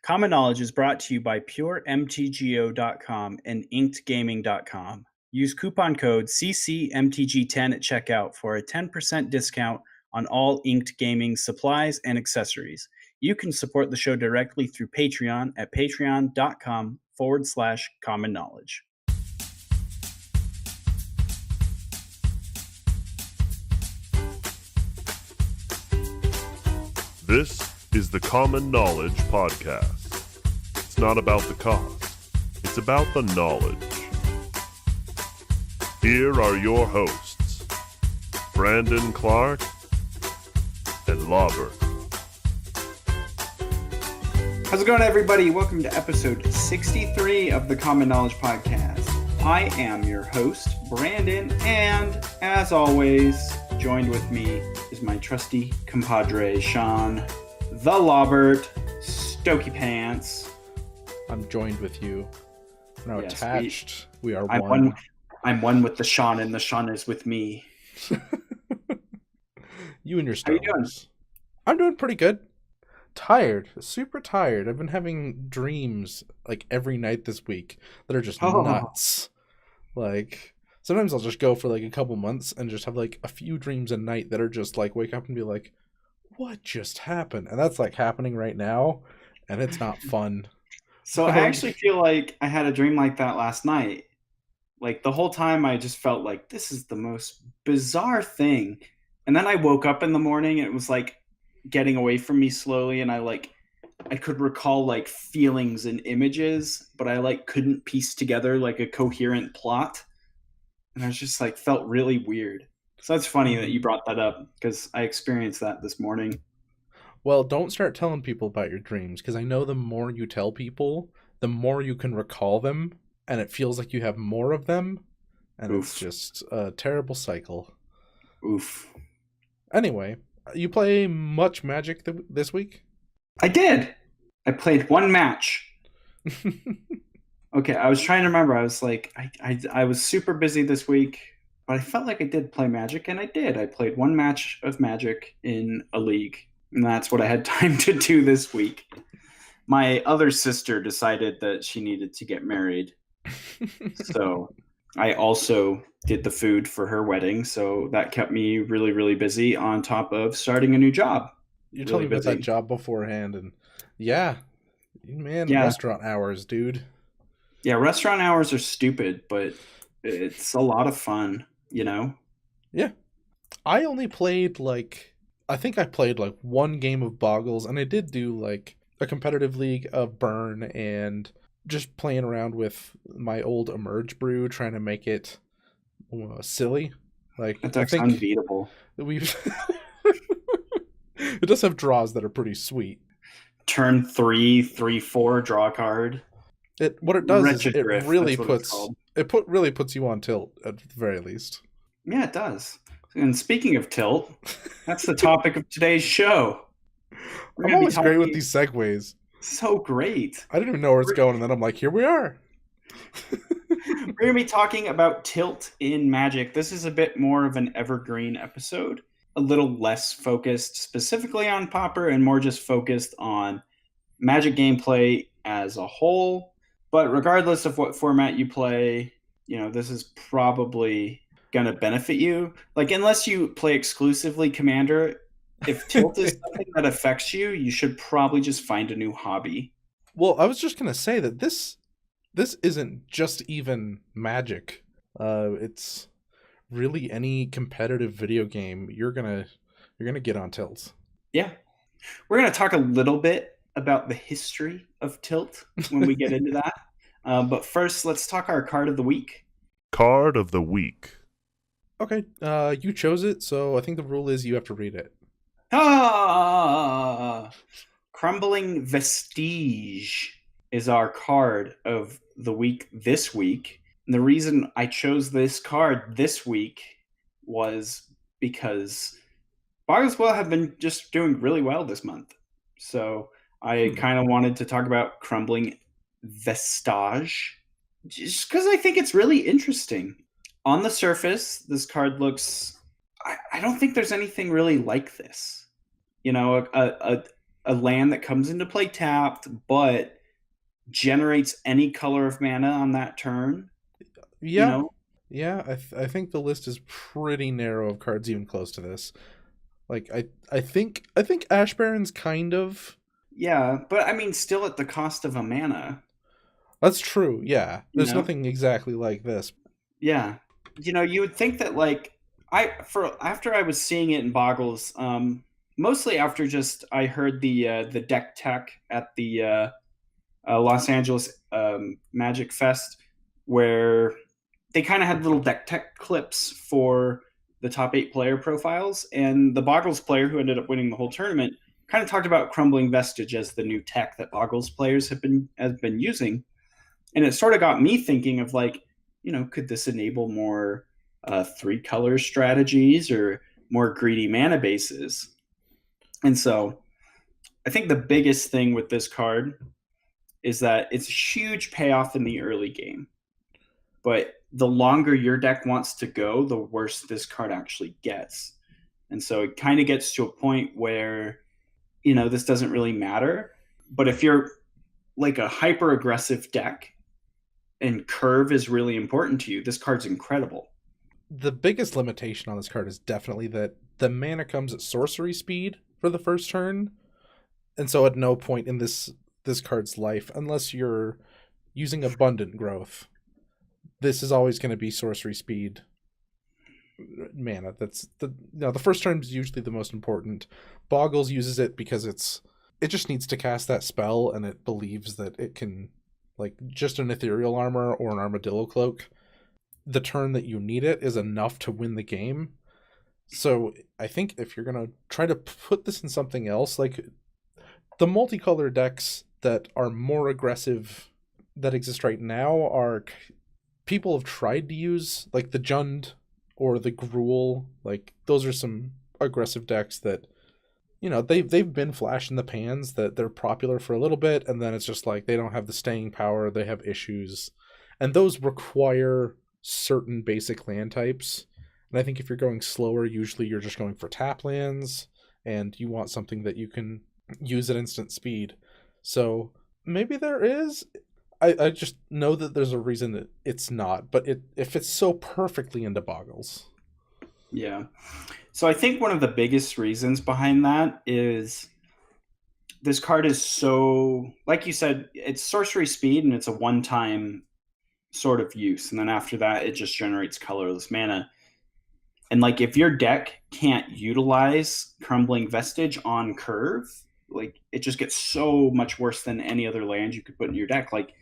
Common Knowledge is brought to you by PureMTGO.com and InkedGaming.com. Use coupon code CCMTG10 at checkout for a 10% discount on all Inked Gaming supplies and accessories. You can support the show directly through Patreon at patreon.com/common knowledge. This is the Common Knowledge Podcast. It's not about the cost, it's about the knowledge. Here are your hosts, Brandon Clark and Lobbert. How's it going, everybody? Welcome to episode 63 of the Common Knowledge Podcast. I am your host, Brandon, and as always, joined with me is my trusty compadre, Sean, the Lobbert, Stokey Pants. I'm joined with you. We're now Yes, attached. We are I'm one. I'm one with the Sean, and the Sean is with me. You and your How you doing? stones. I'm doing pretty good. Tired. Super tired. I've been having dreams like every night this week that are just nuts. Like sometimes I'll just go for like a couple months and just have like a few dreams a night that are just like wake up and be like, what just happened? And that's like happening right now, and it's not fun. So I actually feel like I had a dream like that last night. Like the whole time I just felt like this is the most bizarre thing. And then I woke up in the morning and it was like getting away from me slowly, and I could recall like feelings and images, but I like couldn't piece together like a coherent plot. And I was just like felt really weird. So that's funny that you brought that up because I experienced that this morning. Well, don't start telling people about your dreams, because I know the more you tell people, the more you can recall them, and it feels like you have more of them, and Oof. It's just a terrible cycle. Oof. Anyway, you play much Magic this week? I did. I played one match. Okay, I was trying to remember. I was like, I was super busy this week, but I felt like I did play Magic, and I did. I played one match of Magic in a league, and that's what I had time to do this week. My other sister decided that she needed to get married, so I also did the food for her wedding, so that kept me really, really busy on top of starting a new job. You told me about that job beforehand, and yeah, man, restaurant hours, dude. Yeah, restaurant hours are stupid, but it's a lot of fun, you know? Yeah. I only played I think I played like one game of Boggles, and I did do like a competitive league of Burn and just playing around with my old Emerge brew, trying to make it silly. Like That's unbeatable. We've it does have draws that are pretty sweet. Turn 3/4 draw card. What it does Wretched is it Drift, really that's puts you on tilt at the very least. Yeah, it does. And speaking of tilt, that's the topic of today's show. I'm always great with these segues. So great. I didn't even know where it's going, and then I'm like, here we are. We're going to be talking about tilt in Magic. This is a bit more of an evergreen episode, a little less focused specifically on Pauper and more just focused on Magic gameplay as a whole. But regardless of what format you play, you know, this is probably going to benefit you. Like, unless you play exclusively Commander, if tilt is something that affects you, you should probably just find a new hobby. Well, I was just going to say that this isn't just even Magic. It's really any competitive video game you're gonna get on tilt. Yeah. We're going to talk a little bit about the history of tilt when we get into that. But first, let's talk our card of the week. Card of the week. Okay, you chose it, so I think the rule is you have to read it. Crumbling Vestige is our card of the week this week. And the reason I chose this card this week was because Boggleswell have been just doing really well this month. So I kind of wanted to talk about Crumbling Vestige just because I think it's really interesting. On the surface, this card looks... I don't think there's anything really like this. You know, a land that comes into play tapped, but generates any color of mana on that turn. Yeah, yeah. I think the list is pretty narrow of cards even close to this. Like I think Ash Baron's kind of. Yeah, but I mean, still at the cost of a mana. That's true. Yeah, You there's know? nothing exactly like this. Yeah, you would think that like after I was seeing it in Boggles, mostly after just I heard the deck tech at the Los Angeles Magic Fest, where they kind of had little deck tech clips for the top 8 player profiles, and the Boggles player who ended up winning the whole tournament kind of talked about Crumbling Vestige as the new tech that Boggles players have been using, and it sort of got me thinking of like, could this enable more 3-color strategies or more greedy mana bases? And so I think the biggest thing with this card is that it's a huge payoff in the early game. But the longer your deck wants to go, the worse this card actually gets. And so it kind of gets to a point where, this doesn't really matter. But if you're like a hyper aggressive deck and curve is really important to you, this card's incredible. The biggest limitation on this card is definitely that the mana comes at sorcery speed for the first turn. And so at no point in this card's life, unless you're using abundant growth, this is always going to be sorcery speed mana. That's the first turn is usually the most important. Boggles uses it because it just needs to cast that spell, and it believes that it can, like, just an ethereal armor or an armadillo cloak, the turn that you need it is enough to win the game. So I think if you're gonna try to put this in something else, like the multicolor decks that are more aggressive that exist right now, are people have tried to use, like the Jund or the Gruul. Like, those are some aggressive decks that, they've been flash in the pans, that they're popular for a little bit, and then it's just like they don't have the staying power, they have issues, and those require certain basic land types. And I think if you're going slower, usually you're just going for tap lands, and you want something that you can use at instant speed. So maybe there is. I just know that there's a reason that it's not, but it fits so perfectly into Boggles. Yeah. So I think one of the biggest reasons behind that is this card is so, like you said, it's sorcery speed and it's a one-time sort of use. And then after that, it just generates colorless mana. And like, if your deck can't utilize Crumbling Vestige on curve, like, it just gets so much worse than any other land you could put in your deck. Like,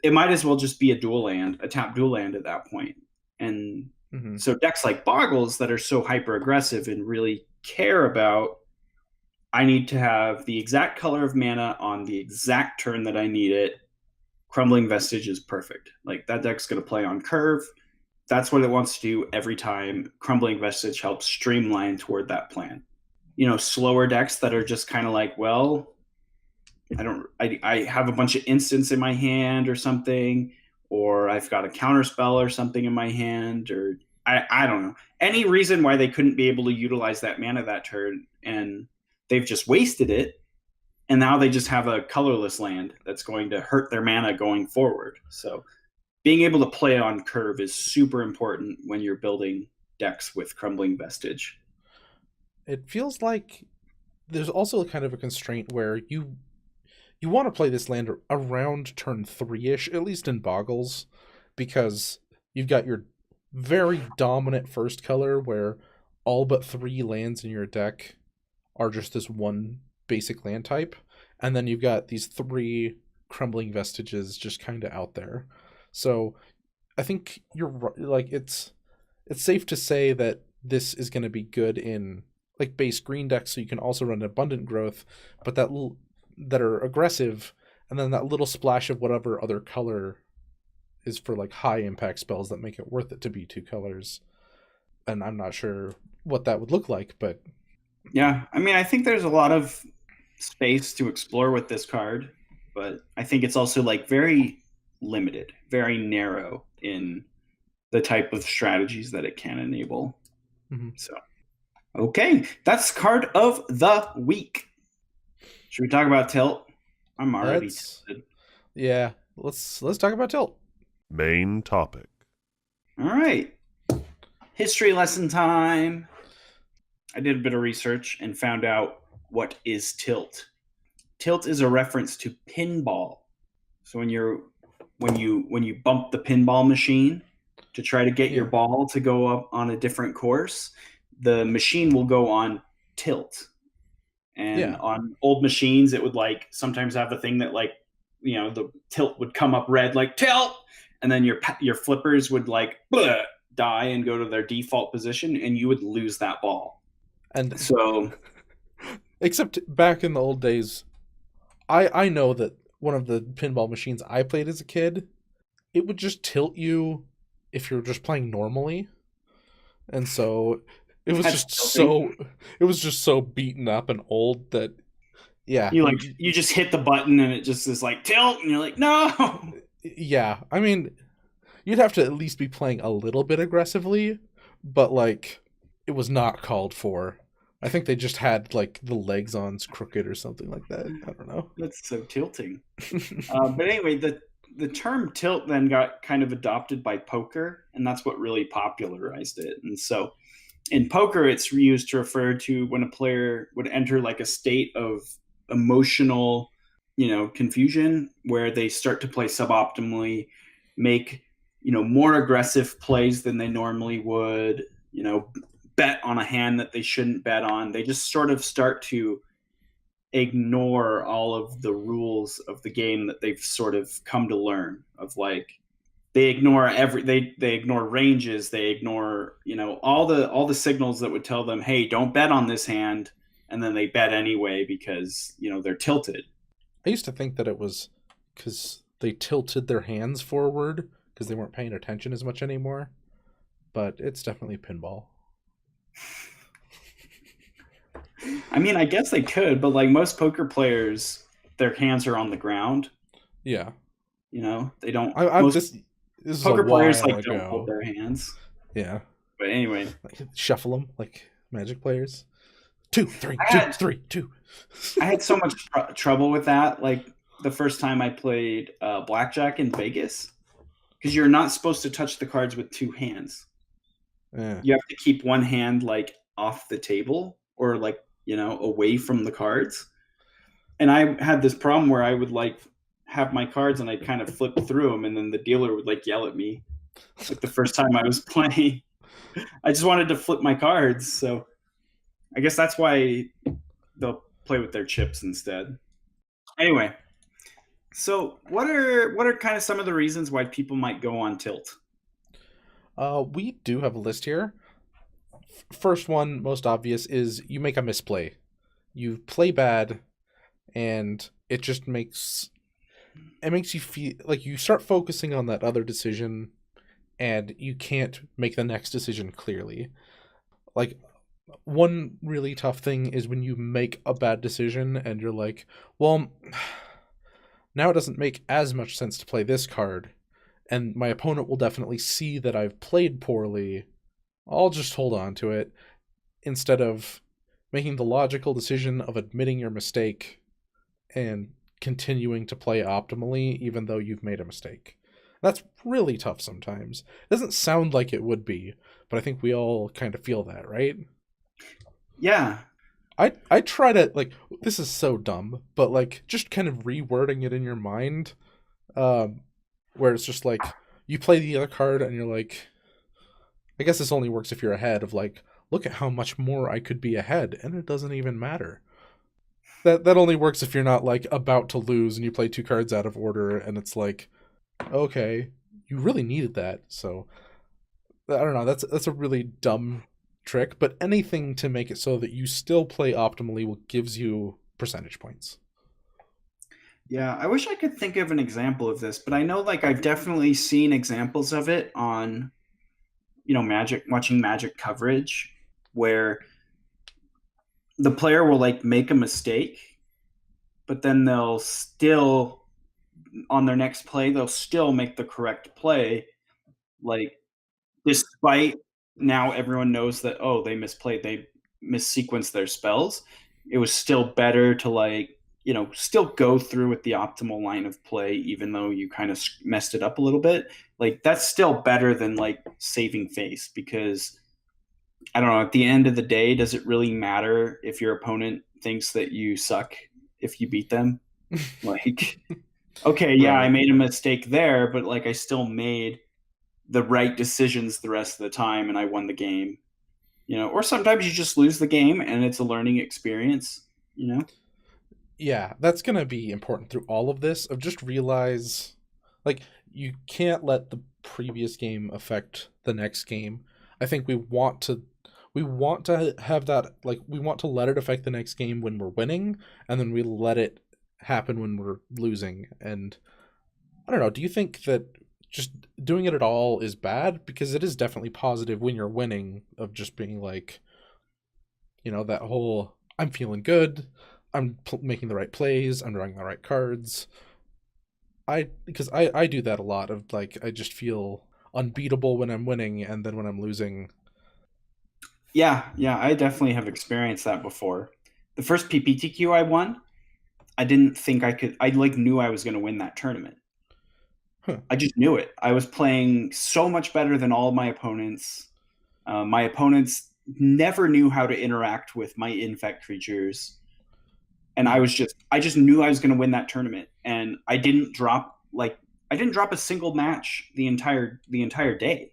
it might as well just be a dual land, a tap dual land at that point. And so decks like Boggles that are so hyper aggressive and really care about, I need to have the exact color of mana on the exact turn that I need it, Crumbling Vestige is perfect. Like, that deck's going to play on curve. That's what it wants to do every time. Crumbling Vestige helps streamline toward that plan. Slower decks that are just kind of like, well, I have a bunch of instants in my hand or something, or I've got a counter spell or something in my hand, or I don't know. Any reason why they couldn't be able to utilize that mana that turn, and they've just wasted it, and now they just have a colorless land that's going to hurt their mana going forward. So being able to play on curve is super important when you're building decks with Crumbling Vestige. It feels like there's also kind of a constraint where you want to play this land around turn 3-ish, at least in Boggles, because you've got your very dominant first color where all but 3 lands in your deck are just this one basic land type, and then you've got these 3 Crumbling Vestiges just kind of out there. So I think you're like, it's safe to say that this is going to be good in like base green decks, so you can also run abundant growth, but that are aggressive, and then that little splash of whatever other color is for like high impact spells that make it worth it to be 2 colors. And I'm not sure what that would look like, but yeah, I mean, I think there's a lot of space to explore with this card, but I think it's also like very limited, very narrow in the type of strategies that it can enable. So, okay, that's card of the week. Should we talk about tilt? I'm already Let's tilted. yeah, let's talk about tilt. Main topic. All right. History lesson time. I did a bit of research and found out what is tilt. Tilt is a reference to pinball. So when you bump the pinball machine to try to get your Yeah. ball to go up on a different course, the machine will go on tilt. And Yeah. on old machines, it would like sometimes have a thing that like, the tilt would come up red like tilt, and then your flippers would like die and go to their default position, and you would lose that ball. And So except back in the old days, I know that one of the pinball machines I played as a kid, it would just tilt you if you're just playing normally. And so it was that's just so tilting. it was just so beaten up and old that yeah. You just hit the button and it just is like tilt, and you're like, no. Yeah, I mean, you'd have to at least be playing a little bit aggressively, but like it was not called for. I think they just had like the legs on crooked or something like that. I don't know. That's so tilting. But anyway, the term tilt then got kind of adopted by poker, and that's what really popularized it. And so in poker, it's used to refer to when a player would enter like a state of emotional, confusion, where they start to play suboptimally, make, more aggressive plays than they normally would, bet on a hand that they shouldn't bet on. They just sort of start to ignore all of the rules of the game that they've sort of come to learn, of like they ignore they ignore ranges, they ignore, all the signals that would tell them, hey, don't bet on this hand, and then they bet anyway because they're tilted. I used to think that it was because they tilted their hands forward because they weren't paying attention as much anymore, but it's definitely pinball. I mean, I guess they could, but like most poker players, their hands are on the ground. Yeah, They don't. I'm Most this is a poker players while like don't hold ago. their hands. Yeah, But anyway, like shuffle them like Magic players. 2, 3, I 2, had 3, 2. I had so much trouble with that. Like the first time I played blackjack in Vegas, because you're not supposed to touch the cards with two hands. Yeah. You have to keep one hand like off the table or like away from the cards. And I had this problem where I would like have my cards and I'd kind of flip through them, and then the dealer would like yell at me. Like the first time I was playing, I just wanted to flip my cards. So I guess that's why they'll play with their chips instead. Anyway, so what are kind of some of the reasons why people might go on tilt? We do have a list here. First one, most obvious, is you make a misplay. You play bad, and it just makes you feel like you start focusing on that other decision, and you can't make the next decision clearly. Like, one really tough thing is when you make a bad decision and you're like, well, now it doesn't make as much sense to play this card, and my opponent will definitely see that I've played poorly. I'll just hold on to it instead of making the logical decision of admitting your mistake and continuing to play optimally even though you've made a mistake. That's really tough sometimes. It doesn't sound like it would be, but I think we all kind of feel that, right? Yeah. I try to, like, this is so dumb, but like just kind of rewording it in your mind, where it's just like you play the other card and you're like, I guess this only works if you're ahead, of like, look at how much more I could be ahead, and it doesn't even matter. That only works if you're not like about to lose and you play two cards out of order, and it's like, okay, you really needed that. So I don't know. That's a really dumb trick, but anything to make it so that you still play optimally will gives you percentage points. Yeah, I wish I could think of an example of this, but I know like I've definitely seen examples of it on Magic, watching Magic coverage, where the player will like make a mistake, but then they'll still, on their next play, they'll still make the correct play, like despite now everyone knows that, oh, they misplayed, they missequenced their spells. It was still better to like still go through with the optimal line of play, even though you kind of messed it up a little bit. Like, that's still better than like saving face, because I don't know, at the end of the day, does it really matter if your opponent thinks that you suck if you beat them? Like, okay, yeah, Right. I made a mistake there, but like I still made the right decisions the rest of the time and I won the game. Or sometimes you just lose the game and it's a learning experience. Yeah, that's gonna be important through all of this. Of just realize, like, you can't let the previous game affect the next game. I think we want to have that, like, we want to let it affect the next game when we're winning, and then we let it happen when we're losing. And I don't know, do you think that just doing it at all is bad? Because it is definitely positive when you're winning, of just being like, that whole I'm feeling good, I'm making the right plays, I'm drawing the right cards. Because I do that a lot, of like, I just feel unbeatable when I'm winning, and then when I'm losing. Yeah, I definitely have experienced that before. The first PPTQ I won, I didn't think I could. I like knew I was going to win that tournament. Huh. I just knew it. I was playing so much better than all of my opponents. My opponents never knew how to interact with my infect creatures, and I just knew I was going to win that tournament. And I didn't drop a single match the entire day.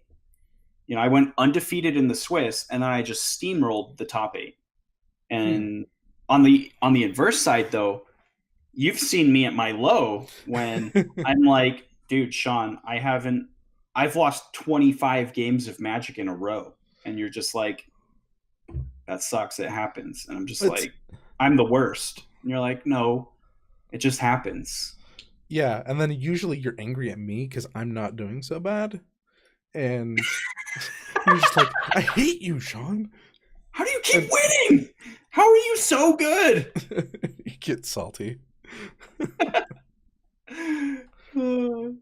I went undefeated in the Swiss, and then I just steamrolled the top 8. Hmm. And on the inverse side, though, you've seen me at my low when I'm like, dude, Sean, I've lost 25 games of Magic in a row, and you're just like, that sucks. It happens, and I'm just It's like, I'm the worst. And you're like, no, it just happens. Yeah, and then usually you're angry at me because I'm not doing so bad, and you're just like, I hate you, Sean. How do you keep And winning? How are you so good? you get salty. The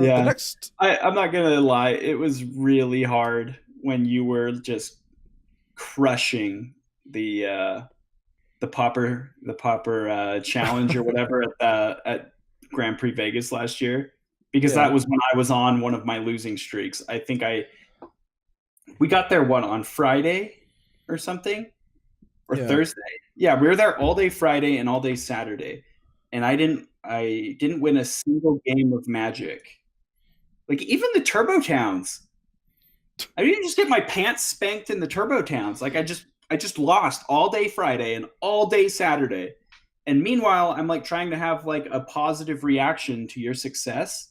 Yeah, next, I'm not gonna lie. It was really hard when you were just crushing the popper challenge or whatever at Grand Prix Vegas last year, because that yeah, was when I was on one of my losing streaks. I think we got there on Friday or something, or yeah, Thursday. Yeah, we were there all day Friday and all day Saturday, and I didn't win a single game of Magic. Like, even the Turbo Towns, I didn't just get my pants spanked in the Turbo Towns. Like, I just lost all day Friday and all day Saturday. And meanwhile, I'm like trying to have like a positive reaction to your success,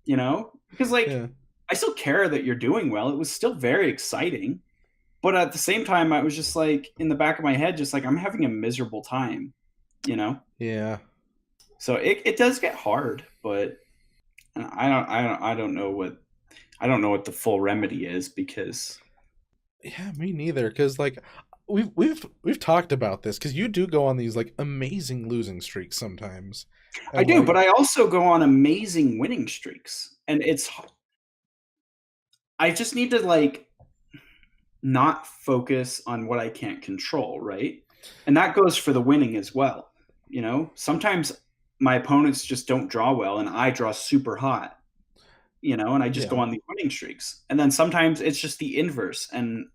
Because like yeah, I still care that you're doing well. It was still very exciting. But at the same time, I was just like in the back of my head, just like I'm having a miserable time, you know? yeah. So it does get hard, but I don't know what the full remedy is, because Yeah, me neither. Because like, we've talked about this, because you do go on these like amazing losing streaks sometimes, I and do, like, but I also go on amazing winning streaks. And I just need to like not focus on what I can't control, right? And that goes for the winning as well. Sometimes my opponents just don't draw well and I draw super hot, and I just go yeah, on these winning streaks. And then sometimes it's just the inverse, and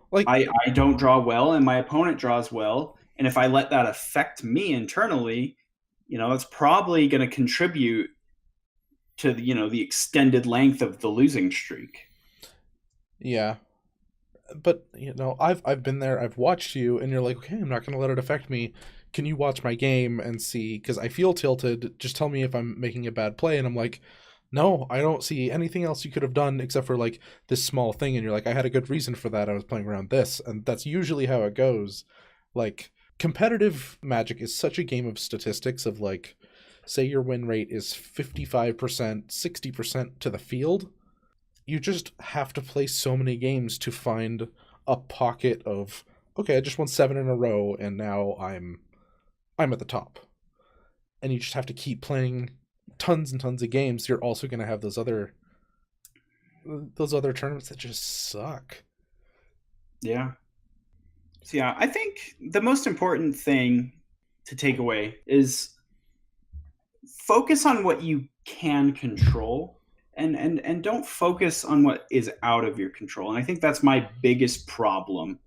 like, I don't draw well and my opponent draws well. And if I let that affect me internally, it's probably going to contribute to the extended length of the losing streak. yeah. But I've been there. I've watched you, and you're like, okay, I'm not gonna let it affect me. Can you watch my game and see? Because I feel tilted. Just tell me if I'm making a bad play. And I'm like, no, I don't see anything else you could have done except for like this small thing. And you're like, I had a good reason for that. I was playing around this, and that's usually how it goes. Like, competitive Magic is such a game of statistics. Of like, say your win rate is 55%, 60% to the field, you just have to play so many games to find a pocket of, okay, I just won 7 in a row and now I'm at the top. And you just have to keep playing tons and tons of games. You're also going to have those other tournaments that just suck. Yeah. So yeah, I think the most important thing to take away is focus on what you can control, and don't focus on what is out of your control. And I think that's my biggest problem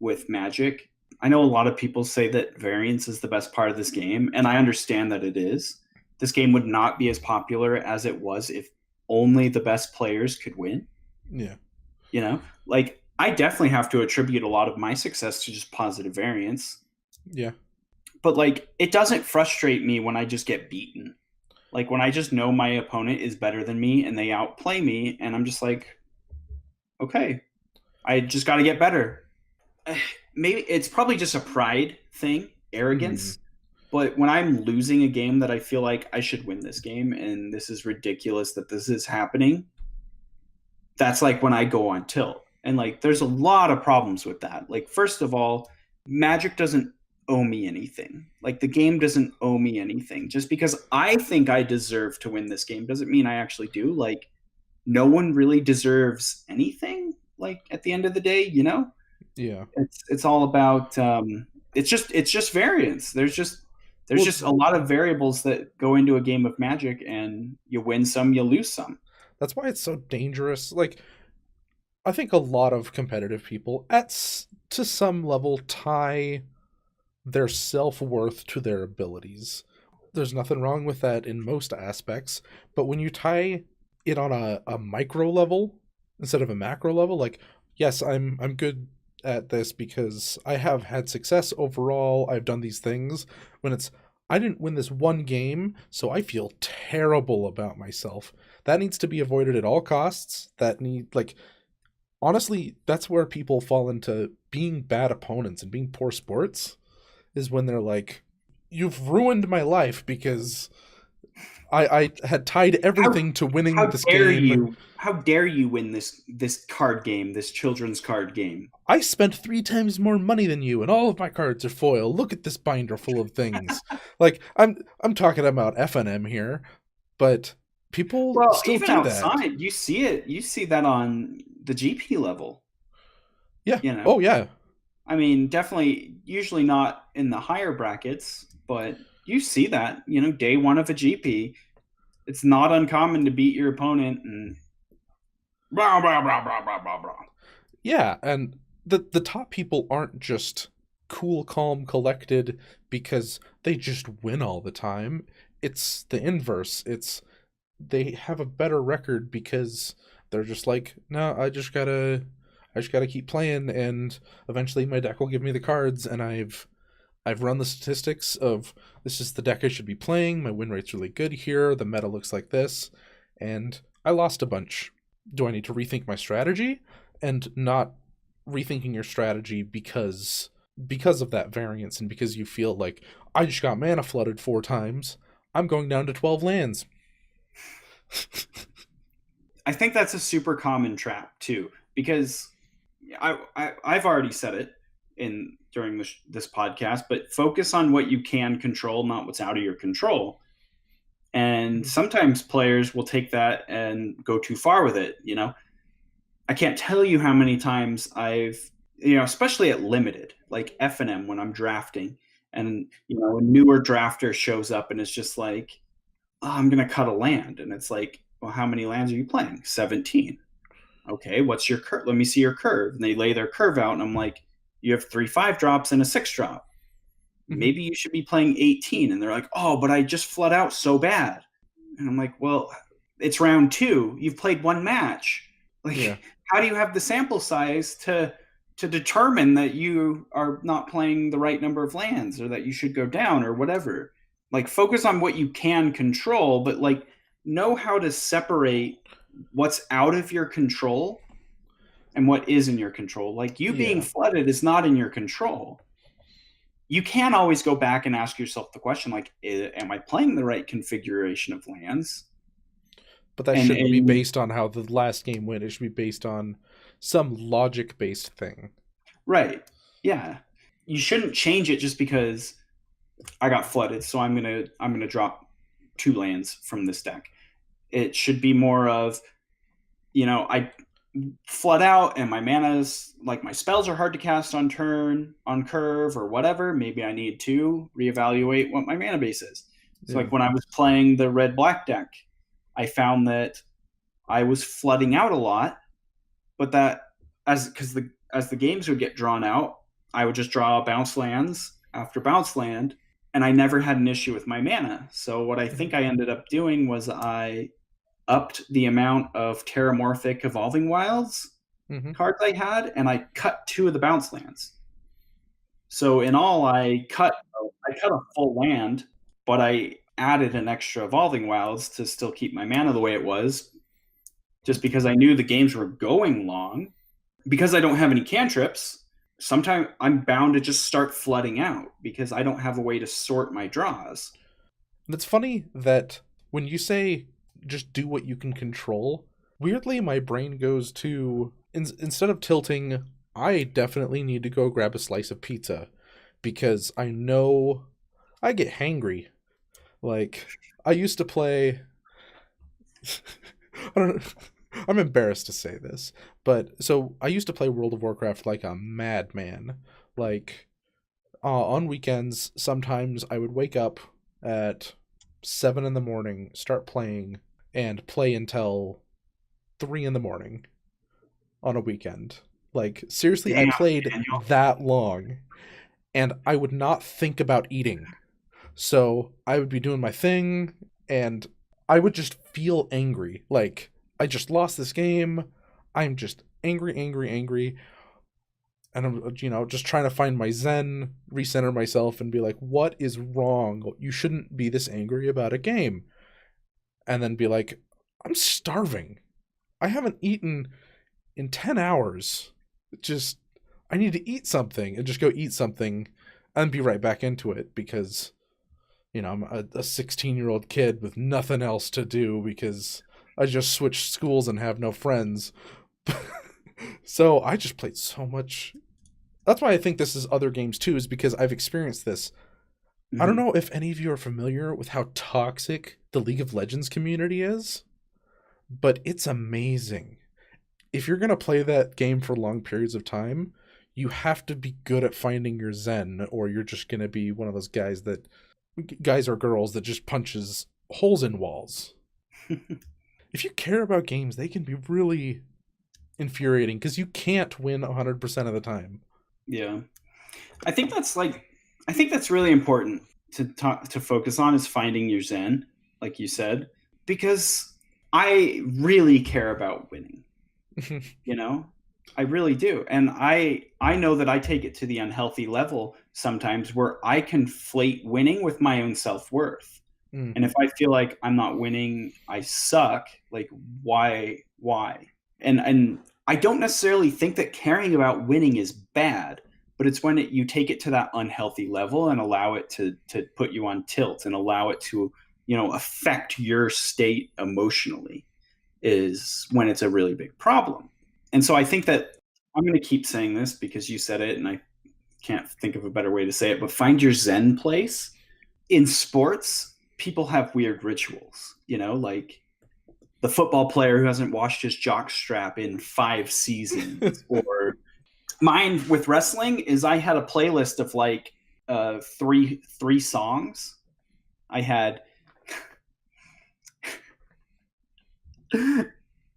with Magic. I know a lot of people say that variance is the best part of this game, and I understand that it is. This game would not be as popular as it was if only the best players could win. Yeah. You know, like I definitely have to attribute a lot of my success to just positive variance. Yeah. But like it doesn't frustrate me when I just get beaten. Like when I just know my opponent is better than me and they outplay me, and I'm just like, okay, I just got to get better. Maybe it's probably just a pride thing, arrogance. But when I'm losing a game that I feel like I should win this game and this is ridiculous that this is happening, that's like when I go on tilt. And like there's a lot of problems with that. Like first of all, Magic doesn't owe me anything. Like the game doesn't owe me anything. Just because I think I deserve to win this game doesn't mean I actually do. Like no one really deserves anything, like at the end of the day, you know? Yeah. It's all about it's just variance. There's just a lot of variables that go into a game of Magic, and you win some, you lose some. That's why it's so dangerous. Like, I think a lot of competitive people, to some level, tie their self-worth to their abilities. There's nothing wrong with that in most aspects, but when you tie it on a micro level instead of a macro level, like, yes, I'm good at this because I have had success overall, I've done these things, when it's I didn't win this one game, so I feel terrible about myself. That needs to be avoided at all costs. Honestly, that's where people fall into being bad opponents and being poor sports, is when they're like, you've ruined my life because I had tied everything to winning this game. How dare you win this card game, this children's card game? I spent 3 times more money than you, and all of my cards are foil. Look at this binder full of things. Like I'm talking about FNM here, but people still even do outside, that. you see it. You see that on the GP level. Yeah. You know? Oh yeah. I mean, definitely, usually not in the higher brackets, but you see that. You know, day one of a GP, it's not uncommon to beat your opponent and blah blah blah blah blah blah blah. Yeah, and the top people aren't just cool, calm, collected because they just win all the time. It's the inverse. It's they have a better record because they're just like, no, I just gotta keep playing, and eventually my deck will give me the cards, and I've run the statistics of this is the deck I should be playing. My win rate's really good here. The meta looks like this, and I lost a bunch. Do I need to rethink my strategy? And not rethinking your strategy because of that variance and because you feel like I just got mana flooded 4 times. I'm going down to 12 lands. I think that's a super common trap too, because I've already said it during this podcast, but focus on what you can control, not what's out of your control. And sometimes players will take that and go too far with it. You know, I can't tell you how many times especially at limited, like FNM, when I'm drafting, and a newer drafter shows up and it's just like, oh, I'm gonna cut a land, and it's like, well, how many lands are you playing? 17. Okay, what's your curve? Let me see your curve. And they lay their curve out, and I'm like, you have 3 5-drops and a 6-drop. Maybe you should be playing 18. And they're like, oh, but I just flood out so bad. And I'm like, well, it's round 2. You've played 1 match. Like, yeah. How do you have the sample size to determine that you are not playing the right number of lands, or that you should go down, or whatever? Like, focus on what you can control, but like know how to separate what's out of your control and what is in your control. Like, you being flooded is not in your control. You can always go back and ask yourself the question, like, am I playing the right configuration of lands? But that shouldn't be based on how the last game went. It should be based on some logic-based thing. Right. Yeah. You shouldn't change it just because I got flooded, so I'm gonna drop 2 lands from this deck. It should be more of, flood out and my mana's like my spells are hard to cast on turn, on curve, or whatever, maybe I need to reevaluate what my mana base is. So Yeah. like when I was playing the red black deck, I found that I was flooding out a lot, but that as the games would get drawn out, I would just draw bounce lands after bounce land, and I never had an issue with my mana. So what I think I ended up doing was I upped the amount of Terramorphic Evolving Wilds Mm-hmm. cards I had, and I cut 2 of the bounce lands. So in all, I cut a full land, but I added an extra Evolving Wilds to still keep my mana the way it was, just because I knew the games were going long. Because I don't have any cantrips, sometimes I'm bound to just start flooding out because I don't have a way to sort my draws. And it's funny that when you say just do what you can control, weirdly my brain goes to, instead of tilting, I definitely need to go grab a slice of pizza because I know I get hangry. Like, I used to play... I don't know. I'm embarrassed to say this, but so I used to play World of Warcraft like a madman. Like, on weekends, sometimes I would wake up at 7 in the morning, start playing, and play until 3 in the morning on a weekend. Like, seriously, Damn, I played Daniel. that long, and I would not think about eating. So I would be doing my thing, and I would just feel angry. Like, I just lost this game. I'm just angry, angry, angry. And I'm, just trying to find my zen, recenter myself, and be like, what is wrong? You shouldn't be this angry about a game. And then be like, I'm starving. I haven't eaten in 10 hours. I need to eat something, and just go eat something and be right back into it because, I'm a 16-year-old kid with nothing else to do because I just switched schools and have no friends. So I just played so much. That's why I think this is other games too, is because I've experienced this. I don't know if any of you are familiar with how toxic the League of Legends community is, but it's amazing. If you're going to play that game for long periods of time, you have to be good at finding your zen, or you're just going to be one of those guys or girls that just punches holes in walls. If you care about games, they can be really infuriating because you can't win 100% of the time. Yeah. I think that's really important to focus on, is finding your zen, like you said, because I really care about winning. I really do. And I know that I take it to the unhealthy level sometimes where I conflate winning with my own self-worth. And if I feel like I'm not winning, I suck, like why? And I don't necessarily think that caring about winning is bad, but it's when you take it to that unhealthy level and allow it to put you on tilt and allow it to, affect your state emotionally, is when it's a really big problem. And so I think that I'm going to keep saying this because you said it and I can't think of a better way to say it, but find your zen place. In sports, people have weird rituals, like the football player who hasn't washed his jock strap in 5 seasons. Or mine with wrestling is I had a playlist of like three songs. I had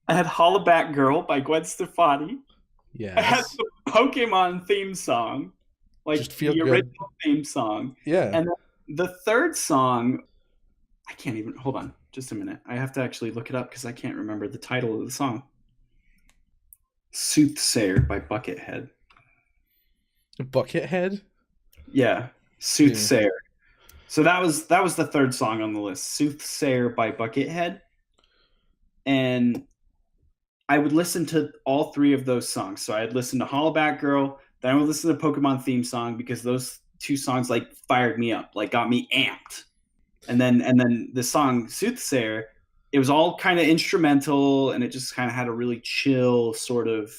Hollaback Girl by Gwen Stefani. Yes. I had the Pokemon theme song, like Just feel the good. original theme song. Yeah. And the third song, I can't even, hold on just a minute. I have to actually look it up because I can't remember the title of the song. Soothsayer by Buckethead. Buckethead? Yeah, Soothsayer. Yeah. So that was the third song on the list, Soothsayer by Buckethead. And I would listen to all 3 of those songs. So I'd listen to Hollaback Girl, then I would listen to the Pokemon theme song because those 2 songs like fired me up, like got me amped. And then the song Soothsayer, it was all kind of instrumental and it just kind of had a really chill sort of,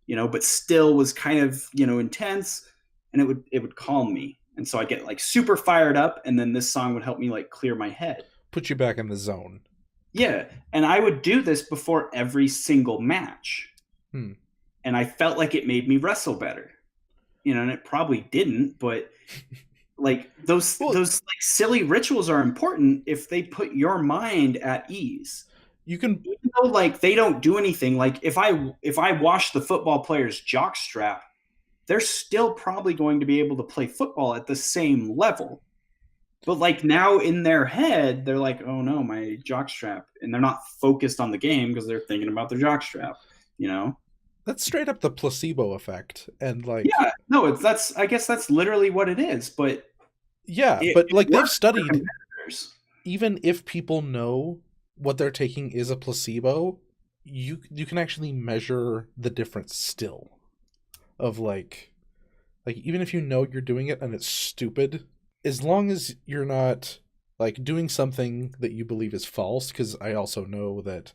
but still was kind of, intense, and it would calm me. And so I'd get like super fired up, and then this song would help me like clear my head. Put you back in the zone. Yeah. And I would do this before every single match. Hmm. And I felt like it made me wrestle better. And it probably didn't, but like those Well, like silly rituals are important if they put your mind at ease. you can. Even though like they don't do anything, like if I wash the football player's jock strap, they're still probably going to be able to play football at the same level. But like now in their head, they're like, oh no, my jock strap. And they're not focused on the game because they're thinking about their jock strap, That's straight up the placebo effect, and like, Yeah, no, I guess that's literally what it is, but yeah, it but like they've works for studied, competitors. even if people know what they're taking is a placebo, you can actually measure the difference still, of like even if you know you're doing it and it's stupid, as long as you're not like doing something that you believe is false. Because I also know that,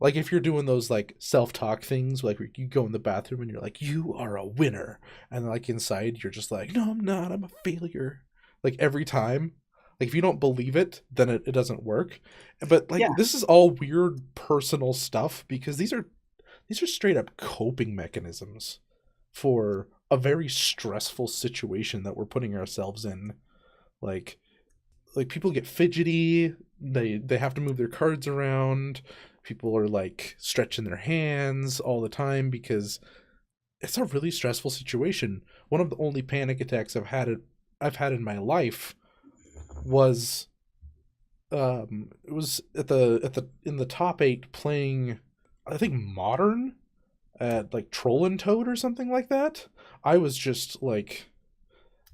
like, if you're doing those like self-talk things, like where you go in the bathroom and you're like, you are a winner, and like inside you're just like, no, I'm not, I'm a failure, like every time. Like if you don't believe it, then it doesn't work. But like Yeah, this is all weird personal stuff, because these are straight up coping mechanisms for a very stressful situation that we're putting ourselves in. Like people get fidgety, they have to move their cards around. People are like stretching their hands all the time because it's a really stressful situation. One of the only panic attacks I've had in my life was it was at the in the top 8 playing, I think, modern at like Troll and Toad or something like that. I was just like,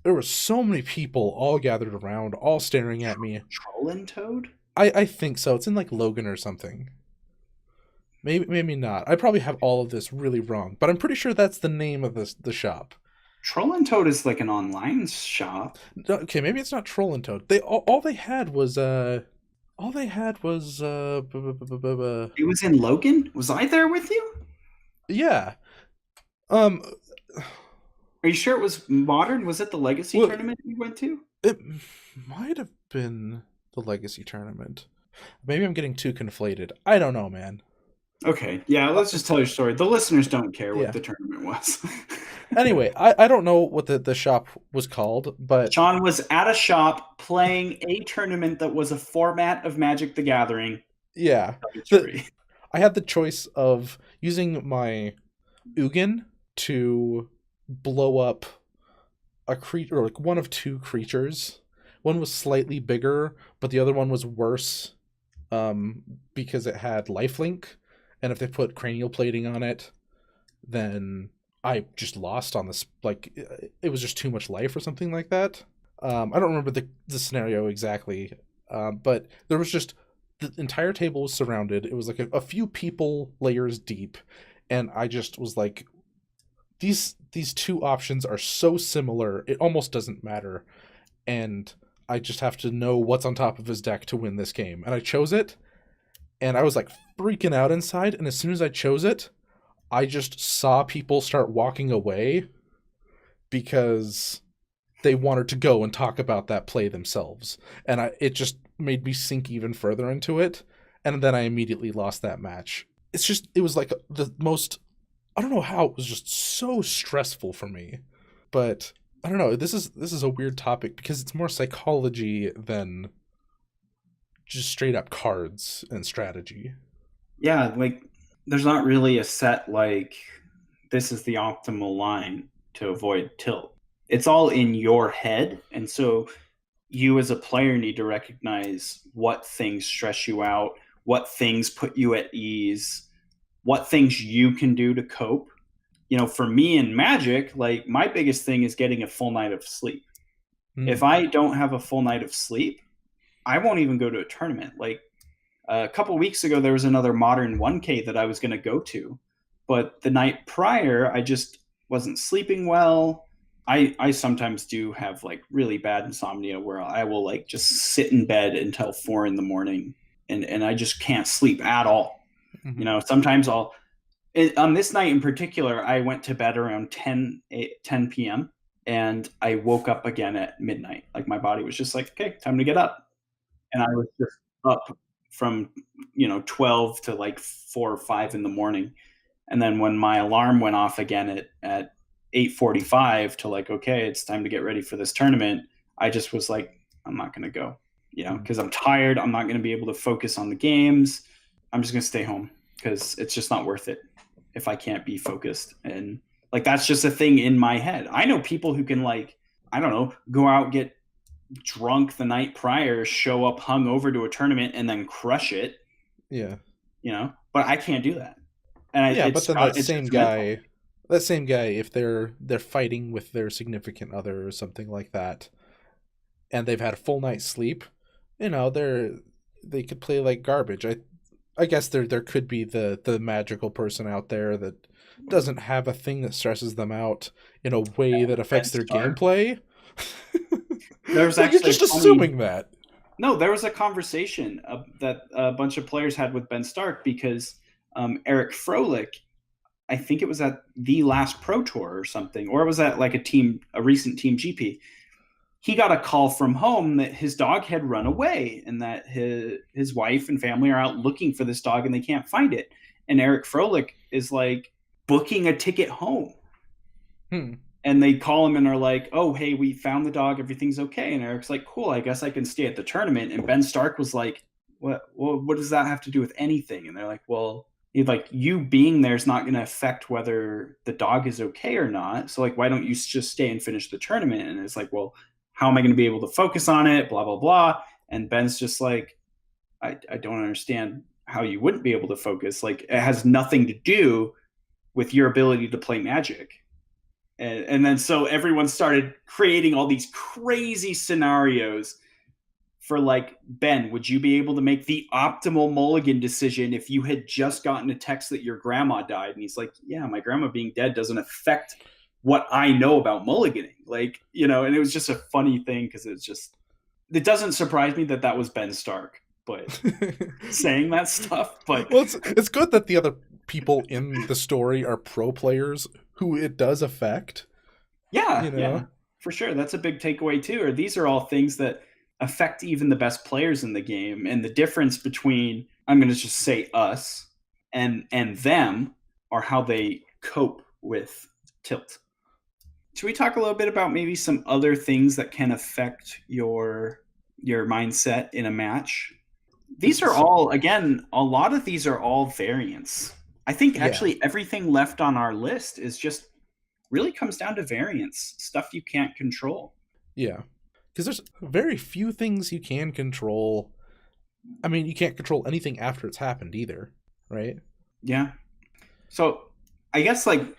there were so many people all gathered around, all staring at me. Troll and Toad. I think so. It's in like Logan or something. Maybe not. I probably have all of this really wrong, but I'm pretty sure that's the name of the shop. Troll and Toad is like an online shop. Okay, maybe it's not Troll and Toad. They all they had was It was in Logan. Was I there with you? yeah. Um Are you sure it was modern? Was it the Legacy well, tournament we went to? it might have been the Legacy tournament. Maybe I'm getting too conflated. I don't know, man. Okay, yeah, let's just tell your story. The listeners don't care Yeah. what the tournament was. Anyway, I don't know what the shop was called, but Sean was at a shop playing a tournament that was a format of Magic the Gathering. yeah. I had the choice of using my Ugin to blow up a creature, or like one of 2 creatures. One was slightly bigger, but the other one was worse, because it had lifelink, and if they put cranial plating on it, then I just lost on this. Like it was just too much life or something like that. I don't remember the scenario exactly, but there was just, the entire table was surrounded. It was like a few people layers deep, and I just was like, these 2 options are so similar, it almost doesn't matter, and I just have to know what's on top of his deck to win this game. And I chose it, and I was like freaking out inside. And as soon as I chose it, I just saw people start walking away because they wanted to go and talk about that play themselves. And it just made me sink even further into it. And then I immediately lost that match. It was like the most, I don't know how, it was just so stressful for me. But I don't know, this is a weird topic because it's more psychology than just straight up cards and strategy. Yeah, like there's not really a set like this is the optimal line to avoid tilt. It's all in your head, and so you as a player need to recognize what things stress you out, what things put you at ease, what things you can do to cope. For me in Magic, like my biggest thing is getting a full night of sleep. If I don't have a full night of sleep, I won't even go to a tournament. Like a couple weeks ago, there was another modern 1K that I was going to go to, but the night prior, I just wasn't sleeping well. I sometimes do have like really bad insomnia where I will like just sit in bed until 4 a.m. and I just can't sleep at all. Mm-hmm. Sometimes on this night in particular, I went to bed around 10 p.m. and I woke up again at midnight. Like my body was just like, okay, time to get up. And I was just up from 12 to like 4 or 5 in the morning. And then when my alarm went off again at 8:45 to like, okay, it's time to get ready for this tournament, I just was like, I'm not going to go, because I'm tired. I'm not going to be able to focus on the games. I'm just going to stay home because it's just not worth it if I can't be focused. And like, that's just a thing in my head. I know people who can, like, I don't know, go out, get drunk the night prior, show up hungover to a tournament and then crush it. Yeah. But I can't do that. And but then that same guy, if they're fighting with their significant other or something like that, and they've had a full night's sleep, they could play like garbage. I guess there could be the magical person out there that doesn't have a thing that stresses them out in a way that affects their gameplay. There's actually you're just assuming that. No, there was a conversation that a bunch of players had with Ben Stark because Eric Froelich, I think it was at the last Pro Tour or something, or it was at like a recent Team GP. He got a call from home that his dog had run away and that his wife and family are out looking for this dog and they can't find it. And Eric Froelich is like booking a ticket home. And they call him and are like, oh, hey, we found the dog. Everything's okay. And Eric's like, cool, I guess I can stay at the tournament. And Ben Stark was like, what does that have to do with anything? And they're like, well, you being there is not going to affect whether the dog is okay or not. So like, why don't you just stay and finish the tournament? And it's like, well, how am I going to be able to focus on it? Blah, blah, blah. And Ben's just like, I don't understand how you wouldn't be able to focus. Like, it has nothing to do with your ability to play Magic. And then so everyone started creating all these crazy scenarios for like, Ben, would you be able to make the optimal mulligan decision if you had just gotten a text that your grandma died? And he's like, yeah, my grandma being dead doesn't affect what I know about mulliganing. Like, and it was just a funny thing because it doesn't surprise me that was Ben Stark, but saying that stuff. But well, it's good that the other people in the story are pro players who it does affect. Yeah, for sure. That's a big takeaway too. Or these are all things that affect even the best players in the game. And the difference between, I'm going to just say us and them, are how they cope with tilt. Should we talk a little bit about maybe some other things that can affect your mindset in a match? These are all, again, a lot of these are all variants. I think actually everything left on our list is just really comes down to variance, stuff you can't control. Yeah, because there's very few things you can control. I mean, you can't control anything after it's happened either, right? Yeah. So I guess like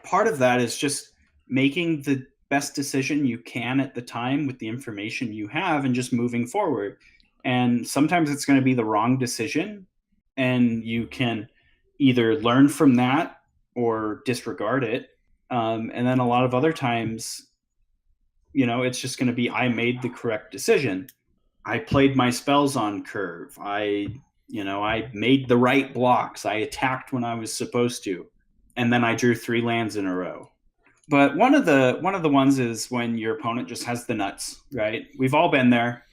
part of that is just making the best decision you can at the time with the information you have and just moving forward. And sometimes it's going to be the wrong decision, and you can either learn from that or disregard it. And then a lot of other times, it's just going to be, I made the correct decision. I played my spells on curve. I made the right blocks. I attacked when I was supposed to. And then I drew 3 lands in a row. But one of the ones is when your opponent just has the nuts, right? We've all been there.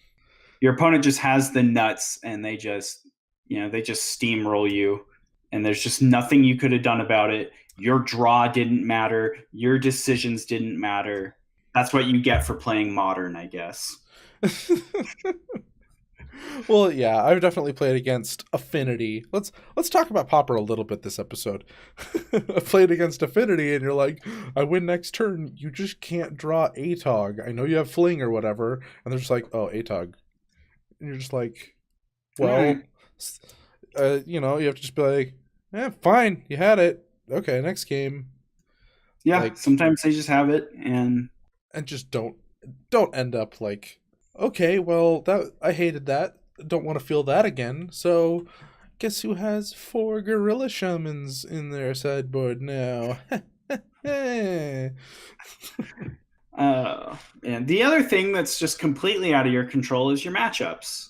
Your opponent just has the nuts and they just steamroll you. And there's just nothing you could have done about it. Your draw didn't matter. Your decisions didn't matter. That's what you get for playing Modern, I guess. Well, yeah, I've definitely played against Affinity. Let's talk about Pauper a little bit this episode. I played against Affinity, and you're like, I win next turn. You just can't draw Atog. I know you have Fling or whatever. And they're just like, oh, Atog. And you're just like, well, you have to just be like, fine, you had it. Okay, next game. Yeah, sometimes they just have it and just don't end up like, okay, well, I hated that. Don't want to feel that again. So, guess who has 4 Gorilla Shamans in their sideboard now? And the other thing that's just completely out of your control is your matchups.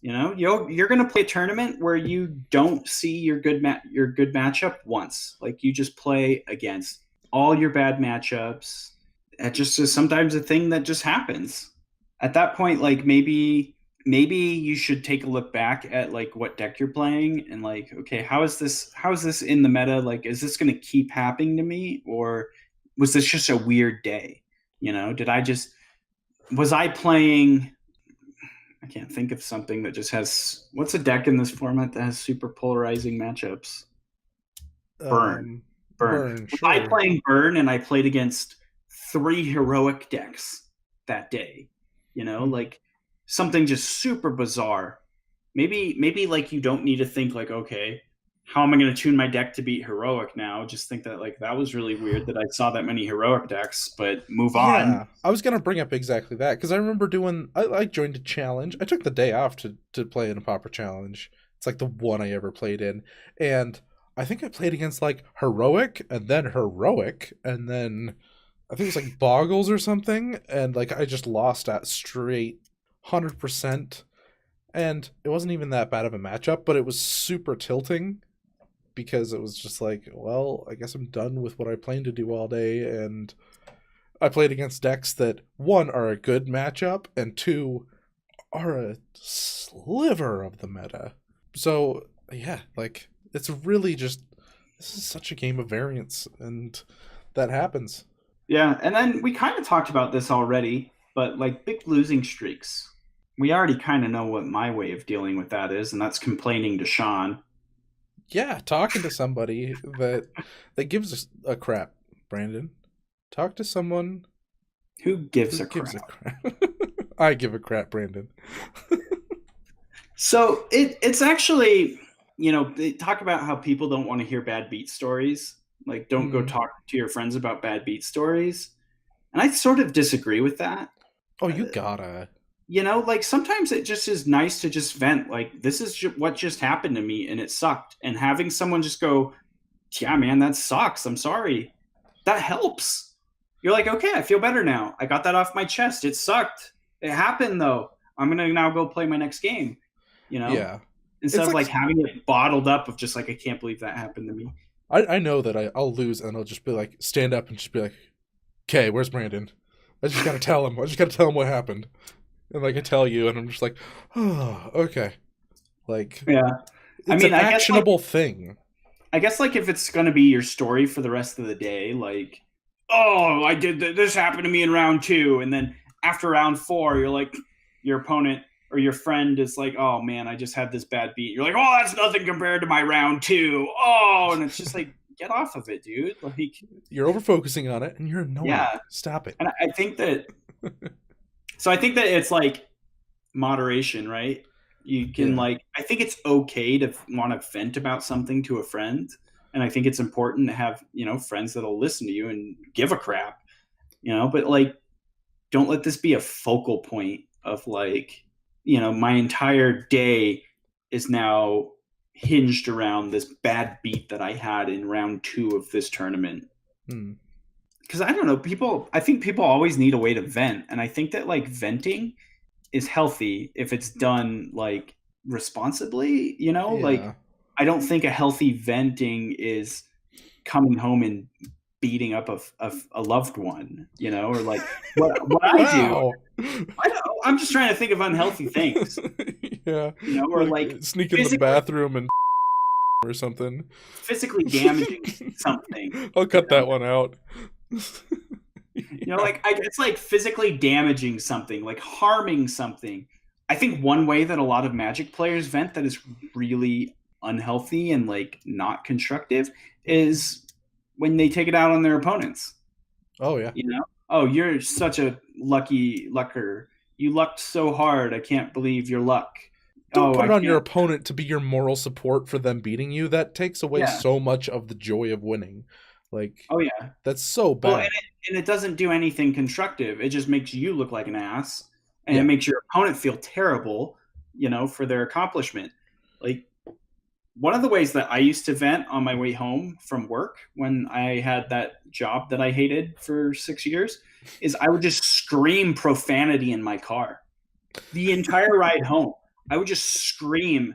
You're going to play a tournament where you don't see your good matchup once. Like, you just play against all your bad matchups. That just is sometimes a thing that just happens. At that point, like, maybe maybe you should take a look back at like what deck you're playing and like, okay, how is this in the meta? Like, is this going to keep happening to me, or was this just a weird day? Was I playing? I can't think of something that just has. What's a deck in this format that has super polarizing matchups? Burn. Burn, Was I sure. playing Burn and I played against 3 heroic decks that day? Like something just super bizarre. Maybe like you don't need to think like, okay, how am I going to tune my deck to beat heroic now? Just think that like that was really weird that I saw that many heroic decks, but move on. Yeah, I was gonna bring up exactly that because I remember I joined a challenge. I took the day off to play in a Pauper challenge. It's like the one I ever played in, and I think I played against like heroic and then heroic and then I think it was like boggles or something, and like I just lost at straight 100%, and it wasn't even that bad of a matchup, but it was super tilting because it was just like, well, I guess I'm done with what I plan to do all day, and I played against decks that, one, are a good matchup, and two, are a sliver of the meta. So, yeah, like, it's really just, this is such a game of variance, and that happens. Yeah, and then we kind of talked about this already, but like big losing streaks. We already kind of know what my way of dealing with that is, and that's complaining to Sean. Yeah, talking to somebody that gives a crap, Brandon. Talk to someone Who gives who a gives crap? a crap. I give a crap, Brandon. So it's actually, they talk about how people don't want to hear bad beat stories. Like, don't go Mm. talk to your friends about bad beat stories. And I sort of disagree with that. Oh, Uh, you gotta. like sometimes it just is nice to just vent. Like, this is what just happened to me and it sucked. And having someone just go, yeah, man, that sucks. I'm sorry. That helps. You're like, okay, I feel better now. I got that off my chest. It sucked. It happened though. I'm going to now go play my next game, you know? Yeah. Instead It's of like like having it bottled up of just like, I can't believe that happened to me. I know that I'll lose and I'll just be like, stand up and just be like, okay, where's Brandon? I just gotta tell him. I just gotta tell him what happened. And like I tell you, and I'm just like, oh, okay. Like Yeah. I it's mean, an actionable thing. I guess like if it's going to be your story for the rest of the day, like, oh, this happened to me in round 2. And then after round 4, you're like, your opponent or your friend is like, oh man, I just had this bad beat. You're like, oh, that's nothing compared to my round 2. Oh, and it's just like, get off of it, dude. Like, You're over focusing on it and you're annoying. yeah. Stop it. And I think that, so I think that it's like moderation, right? You can Yeah. like, I think it's okay to want to vent about something to a friend. And I think it's important to have, friends that'll listen to you and give a crap, but like, don't let this be a focal point of like, my entire day is now hinged around this bad beat that I had in round 2 of this tournament. Hmm. Because I don't know, I think people always need a way to vent. And I think that like venting is healthy if it's done like responsibly, like Yeah. I don't think a healthy venting is coming home and beating up a loved one, or like what I do. Wow. I know, I'm just trying to think of unhealthy things, Yeah. or like sneak in the bathroom and or something. physically damaging something. I'll cut that one out. Like it's like physically damaging something, like harming something. I think one way that a lot of Magic players vent that is really unhealthy and like not constructive is when they take it out on their opponents. Oh yeah. Oh, you're such a lucky lucker. You lucked so hard. I can't believe your luck. Don't Oh, put I it on your can't. opponent to be your moral support for them beating you. That takes away Yeah. so much of the joy of winning. Like, Oh yeah. that's so Well, bad. and it doesn't do anything constructive. It just makes you look like an ass, and Yeah. it makes your opponent feel terrible, for their accomplishment. Like one of the ways that I used to vent on my way home from work when I had that job that I hated for 6 years is I would just scream profanity in my car. The entire ride home, I would just scream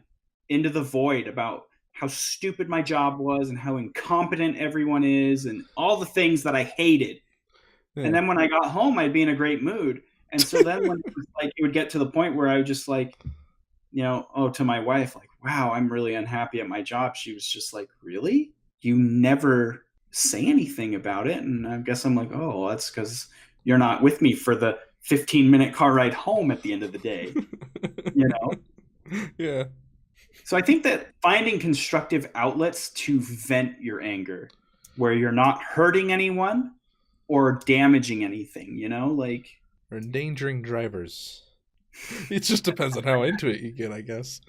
into the void about how stupid my job was and how incompetent everyone is and all the things that I hated. And Yeah. then when I got home, I'd be in a great mood. And so then when it was like, it would get to the point where I would just like, to my wife, like, wow, I'm really unhappy at my job. She was just like, really? You never say anything about it? And I guess I'm like, oh, well, that's because you're not with me for the 15-minute car ride home at the end of the day, Yeah. So I think that finding constructive outlets to vent your anger where you're not hurting anyone or damaging anything, like... Or endangering drivers. It just depends on how into it you get, I guess.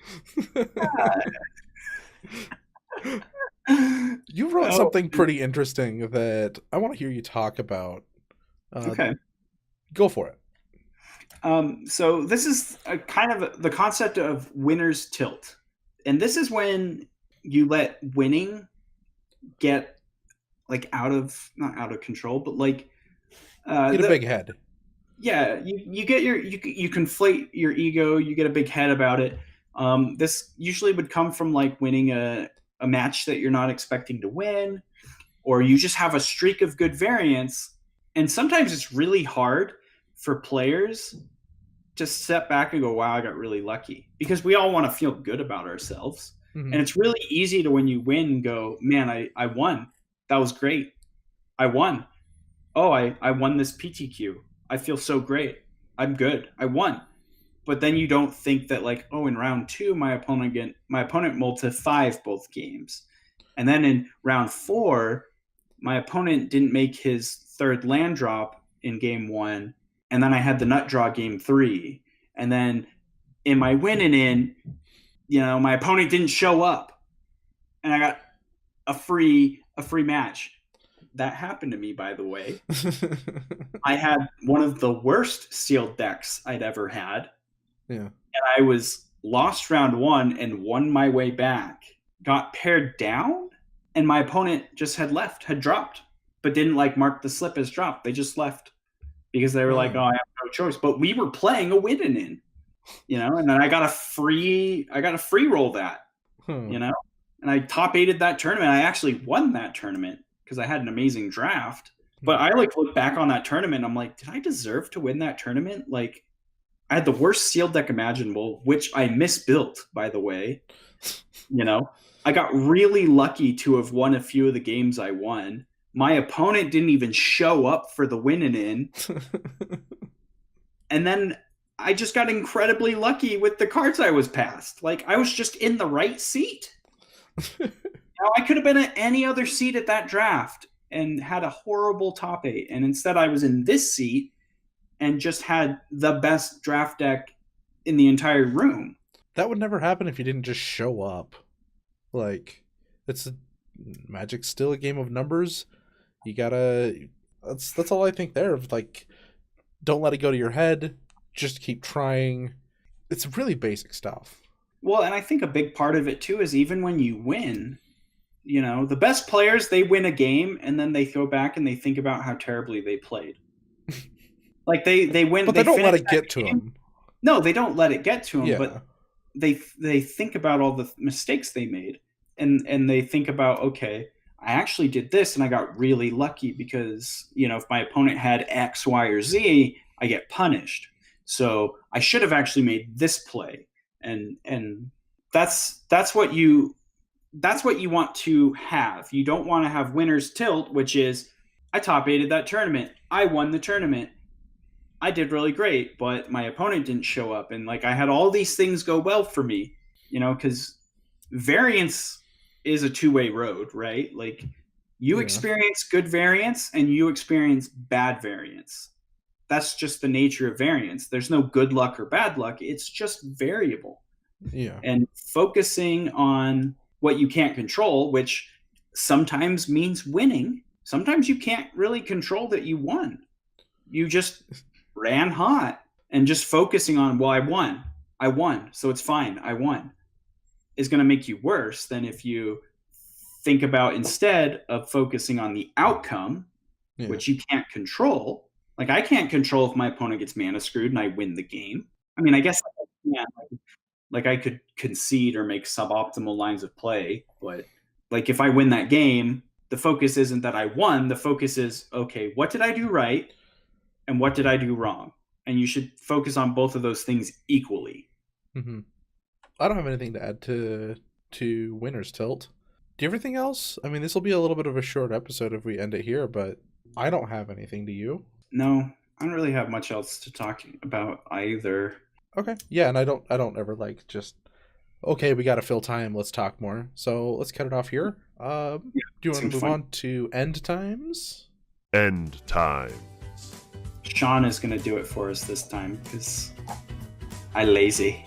You wrote something pretty interesting that I want to hear you talk about. Okay. Go for it. So this is a kind of the concept of winner's tilt. And this is when you let winning get like not out of control, but like get a big head. Yeah, you get you conflate your ego, you get a big head about it. This usually would come from like winning a match that you're not expecting to win, or you just have a streak of good variance. And sometimes it's really hard for players to step back and go, wow, I got really lucky, because we all want to feel good about ourselves. Mm-hmm. And it's really easy to, when you win, go, man, I won. That was great. I won. Oh, I won this PTQ. I feel so great. I'm good. I won. But then you don't think that like, oh, in round 2, my opponent mulled to 5 both games. And then in round 4, my opponent didn't make his 3rd land drop in game 1. And then I had the nut draw game 3. And then in my win my opponent didn't show up. And I got a free match. That happened to me, by the way. I had one of the worst sealed decks I'd ever had. Yeah. And I was lost round 1 and won my way back. Got paired down, and my opponent just had dropped, but didn't like mark the slip as dropped. They just left because they were like, oh, I have no choice. But we were playing a win in, and then I got a free roll that, and I top 8'd that tournament. I actually won that tournament because I had an amazing draft. But I like look back on that tournament, I'm like, did I deserve to win that tournament? Like, I had the worst sealed deck imaginable, which I misbuilt, by the way. I got really lucky to have won a few of the games I won. My opponent didn't even show up for the win in. And then I just got incredibly lucky with the cards I was passed. Like, I was just in the right seat. I could have been at any other seat at that draft and had a horrible top 8. And instead I was in this seat and just had the best draft deck in the entire room. That would never happen if you didn't just show up. Like, Magic's still a game of numbers. You gotta... That's all I think there. Of like, don't let it go to your head. Just keep trying. It's really basic stuff. Well, and I think a big part of it, too, is even when you win... the best players, they win a game and then they go back and they think about how terribly they played. Like they win, but they don't let it get to them. No, they don't let it get to them. Yeah. But they think about all the mistakes they made, and they think about, okay, I actually did this and I got really lucky because if my opponent had X, Y, or Z, I get punished. So I should have actually made this play, and that's what you want to have. You don't want to have winner's tilt, which is, I top 8'd that tournament. I won the tournament. I did really great, but my opponent didn't show up. And like, I had all these things go well for me, because variance is a 2-way road, right? Like, you experience good variance and you experience bad variance. That's just the nature of variance. There's no good luck or bad luck. It's just variable. Yeah. And focusing on what you can't control, which sometimes means winning. Sometimes you can't really control that you won. You just ran hot, and just focusing on, well, I won, so it's fine, I won, is going to make you worse than if you think about, instead of focusing on the outcome, which you can't control. Like, I can't control if my opponent gets mana screwed and I win the game. I mean, I guess like I could concede or make suboptimal lines of play, but like, if I win that game, the focus isn't that I won. The focus is, okay, what did I do right and what did I do wrong? and you should focus on both of those things equally. Mm-hmm. I don't have anything to add to Winner's Tilt. Do you have anything else? I mean, this will be a little bit of a short episode if we end it here, but I don't have anything. Do you? No, I don't really have much else to talk about either. Okay. Yeah, and I don't ever like just, okay, we got to fill time, let's talk more. So let's cut it off here. Do you want to move on to end times? End times. Sean is going to do it for us this time because I lazy.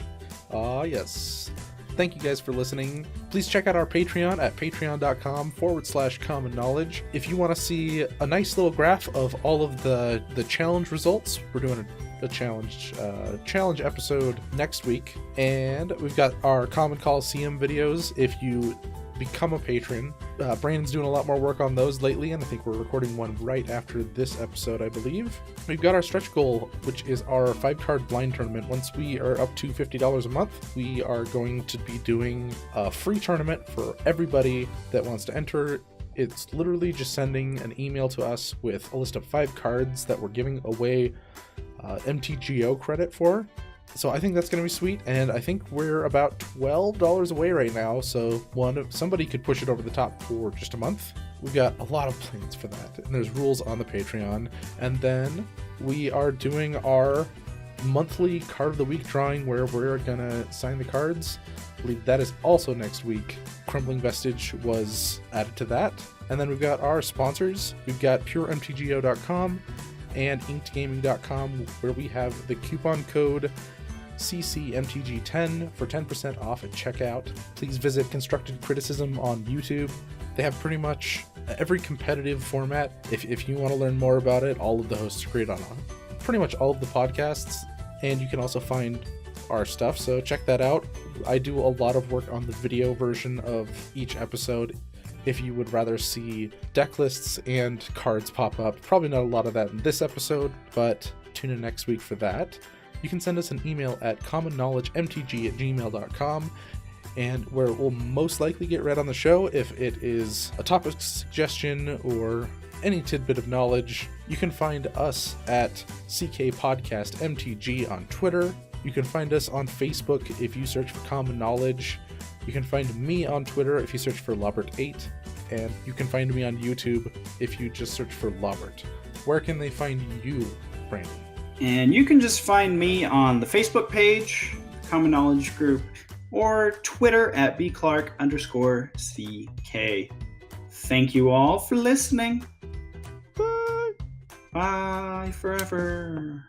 Yes. Thank you guys for listening. Please check out our Patreon at patreon.com/common knowledge. If you want to see a nice little graph of all of the challenge results, we're doing a challenge episode next week. And we've got our Common Coliseum videos. If you become a patron, Brandon's doing a lot more work on those lately, and I think we're recording one right after this episode, I believe. We've got our stretch goal, which is our 5-card blind tournament. Once we are up to $50 a month, we are going to be doing a free tournament for everybody that wants to enter. It's literally just sending an email to us with a list of 5 cards that we're giving away MTGO credit for. So I think that's going to be sweet, and I think we're about $12 away right now, so somebody could push it over the top for just a month. We've got a lot of plans for that, and there's rules on the Patreon. And then we are doing our monthly Card of the Week drawing where we're going to sign the cards. I believe that is also next week. Crumbling Vestige was added to that. And then we've got our sponsors. We've got puremtgo.com and inkedgaming.com, where we have the coupon code CCMTG10 for 10% off at checkout. Please visit Constructed Criticism on YouTube. They have pretty much every competitive format. If you want to learn more about it, all of the hosts are great on pretty much all of the podcasts, and you can also find our stuff, so check that out. I do a lot of work on the video version of each episode. If you would rather see deck lists and cards pop up, probably not a lot of that in this episode, but tune in next week for that. You can send us an email at commonknowledgemtg@gmail.com, and where it will most likely get read on the show if it is a topic suggestion or any tidbit of knowledge. You can find us at CK Podcast MTG on Twitter. You can find us on Facebook if you search for Common Knowledge. You can find me on Twitter if you search for Lobbert8, and you can find me on YouTube if you just search for Lobbert. Where can they find you, Brandon? And you can just find me on the Facebook page, Common Knowledge Group, or Twitter at bclark_CK. Thank you all for listening. Bye! Bye forever.